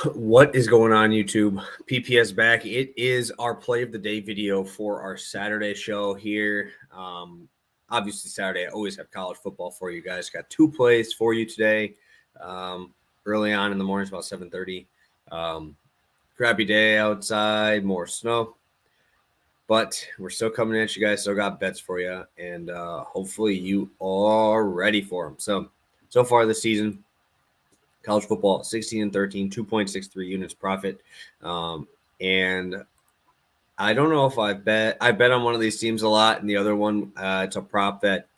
What is going on, YouTube? PPS back. It is our play of the day video for our Saturday show here. Obviously, Saturday, I always have college football for you guys. Got two plays for you today. Early on in the morning, it's about 7:30. Crappy day outside, more snow. But we're still coming at you guys. Still got bets for you. And hopefully you are ready for them. So far this season, college football 16-13, 2.63 units profit. And I don't know if I bet on one of these teams a lot, and the other one, it's a prop that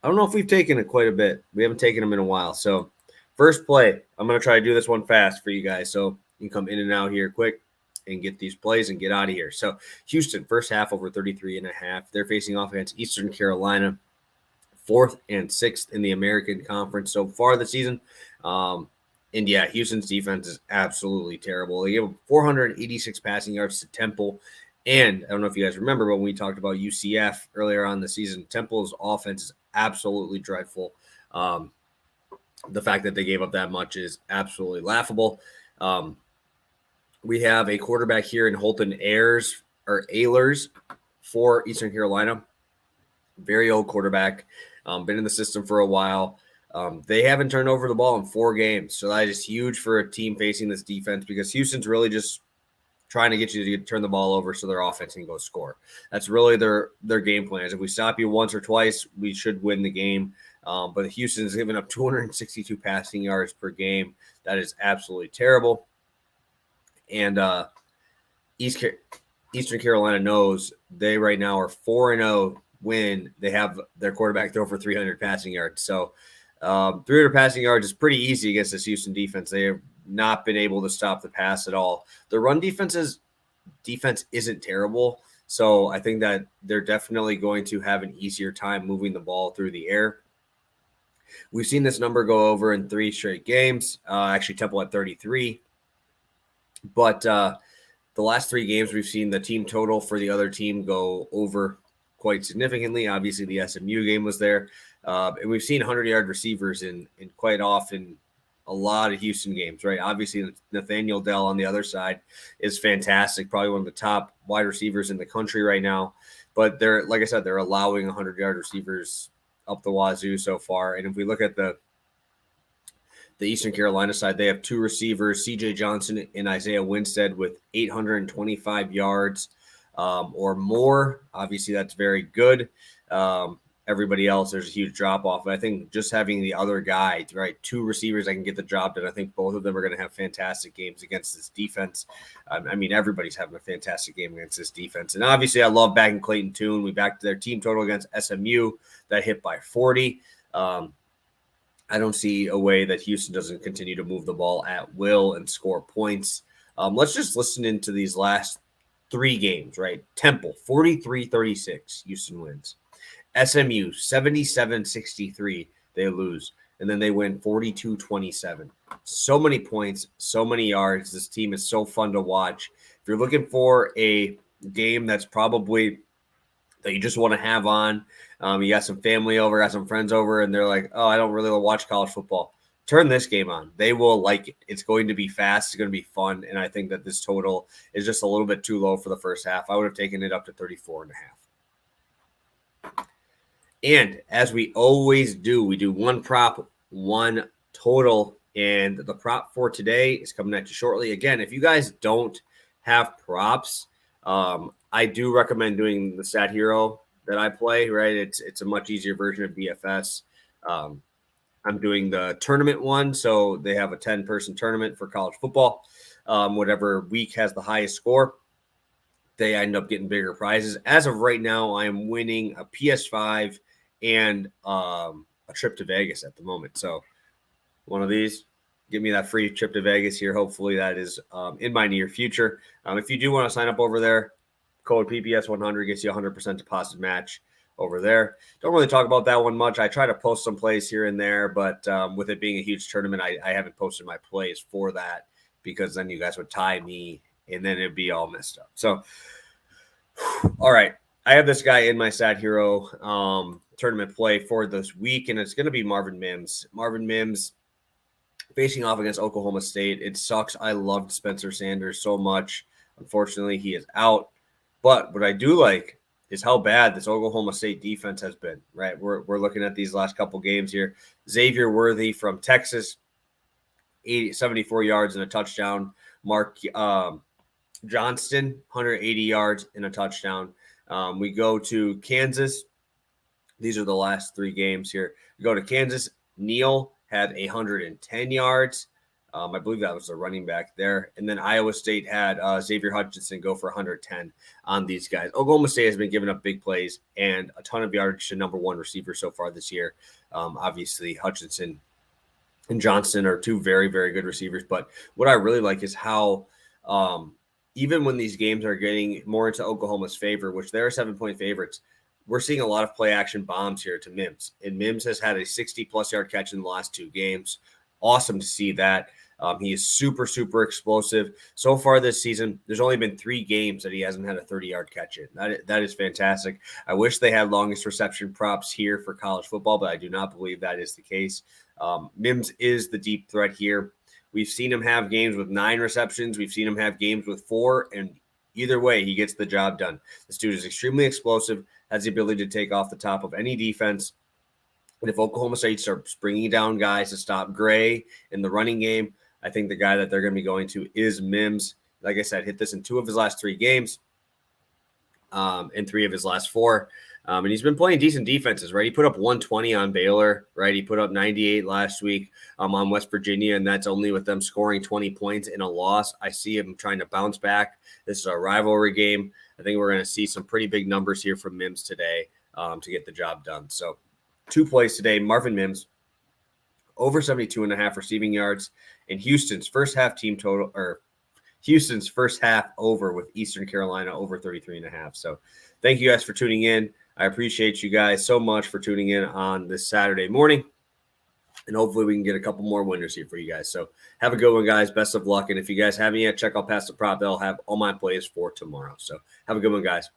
I don't know if we've taken it quite a bit. We haven't taken them in a while. So first play, I'm going to try to do this one fast for you guys. So you can come in and out here quick and get these plays and get out of here. So Houston, first half over 33.5. They're facing off against Eastern Carolina, 4th and 6th in the American Conference so far this season. And yeah, Houston's defense is absolutely terrible. They gave 486 passing yards to Temple. And I don't know if you guys remember, but when we talked about UCF earlier on the season, Temple's offense is absolutely dreadful. The fact that they gave up that much is absolutely laughable. We have a quarterback here in Holton Ahlers for Eastern Carolina. Very old quarterback, been in the system for a while. They haven't turned over the ball in 4 games. So that is huge for a team facing this defense because Houston's really just trying to get you to turn the ball over so their offense can go score. That's really their game plan. If we stop you once or twice, we should win the game. But Houston's given up 262 passing yards per game. That is absolutely terrible. And Eastern Carolina knows they right now are 4-0 when they have their quarterback throw for 300 passing yards. So 300 passing yards is pretty easy against this Houston defense. They have not been able to stop the pass at all. The run defense isn't terrible. So I think that they're definitely going to have an easier time moving the ball through the air. We've seen this number go over in 3 straight games. Actually, Temple at 33. But the last 3 games, we've seen the team total for the other team go over quite significantly. Obviously, the SMU game was there. And we've seen 100-yard receivers in quite often a lot of Houston games, right? Obviously, Nathaniel Dell on the other side is fantastic, probably one of the top wide receivers in the country right now. But they're, like I said, they're allowing 100-yard receivers up the wazoo so far. And if we look at the Eastern Carolina side, they have 2 receivers, C.J. Johnson and Isaiah Winstead, with 825 yards or more. Obviously, that's very good. Everybody else, there's a huge drop-off. I think just having the other guy, right, 2 receivers that can get the job done, I think both of them are going to have fantastic games against this defense. I mean, everybody's having a fantastic game against this defense. And obviously, I love backing Clayton Tune. We backed their team total against SMU that hit by 40. I don't see a way that Houston doesn't continue to move the ball at will and score points. Let's just listen into these last 3 games, right? Temple, 43-36, Houston wins. SMU, 77-63, they lose. And then they win 42-27. So many points, so many yards. This team is so fun to watch. If you're looking for a game that's probably that you just want to have on, you got some family over, got some friends over, and they're like, oh, I don't really watch college football. Turn this game on. They will like it. It's going to be fast. It's going to be fun. And I think that this total is just a little bit too low for the first half. I would have taken it up to 34.5. And as we always do, we do 1 prop, 1 total. And the prop for today is coming at you shortly. Again, if you guys don't have props, I do recommend doing the Stat Hero that I play, right? It's a much easier version of BFS. I'm doing the tournament one. So they have a 10-person tournament for college football. Whatever week has the highest score, they end up getting bigger prizes. As of right now, I am winning a PS5 and a trip to Vegas at the moment. So one of these, give me that free trip to Vegas here. Hopefully that is in my near future. If you do want to sign up over there, code PPS100 gets you a 100% deposit match over there. Don't really talk about that one much. I try to post some plays here and there, but with it being a huge tournament, I haven't posted my plays for that because then you guys would tie me and then it'd be all messed up. So, all right. I have this guy in my Stat Hero tournament play for this week, and it's going to be Marvin Mims. Marvin Mims facing off against Oklahoma State. It sucks. I loved Spencer Sanders so much. Unfortunately, he is out. But what I do like is how bad this Oklahoma State defense has been, right? We're looking at these last couple games here. Xavier Worthy from Texas, 74 yards and a touchdown. Mark Johnston, 180 yards and a touchdown. We go to Kansas. These are the last 3 games here. We go to Kansas. Neal had 110 yards. I believe that was the running back there. And then Iowa State had Xavier Hutchinson go for 110 on these guys. Oklahoma State has been giving up big plays and a ton of yardage to number 1 receiver so far this year. Obviously, Hutchinson and Johnston are 2 very, very good receivers. But what I really like is how even when these games are getting more into Oklahoma's favor, which they're 7-point favorites, we're seeing a lot of play action bombs here to Mims. And Mims has had a 60-plus yard catch in the last 2 games. Awesome to see that. He is super, super explosive. So far this season, there's only been 3 games that he hasn't had a 30-yard catch in. That is fantastic. I wish they had longest reception props here for college football, but I do not believe that is the case. Mims is the deep threat here. We've seen him have games with 9 receptions. We've seen him have games with 4, and either way, he gets the job done. This dude is extremely explosive, has the ability to take off the top of any defense. And if Oklahoma State starts bringing down guys to stop Gray in the running game, I think the guy that they're going to be going to is Mims. Like I said, hit this in 2 of his last 3 games, and 3 of his last 4. And he's been playing decent defenses, right? He put up 120 on Baylor, right? He put up 98 last week on West Virginia, and that's only with them scoring 20 points in a loss. I see him trying to bounce back. This is a rivalry game. I think we're going to see some pretty big numbers here from Mims today to get the job done. So 2 plays today, Marvin Mims, over 72.5 receiving yards, and Houston's first half over with Eastern Carolina over 33.5. So thank you guys for tuning in. I appreciate you guys so much for tuning in on this Saturday morning. And hopefully we can get a couple more winners here for you guys. So have a good one, guys. Best of luck. And if you guys haven't yet, check out Pass the Prop. They'll have all my plays for tomorrow. So have a good one, guys.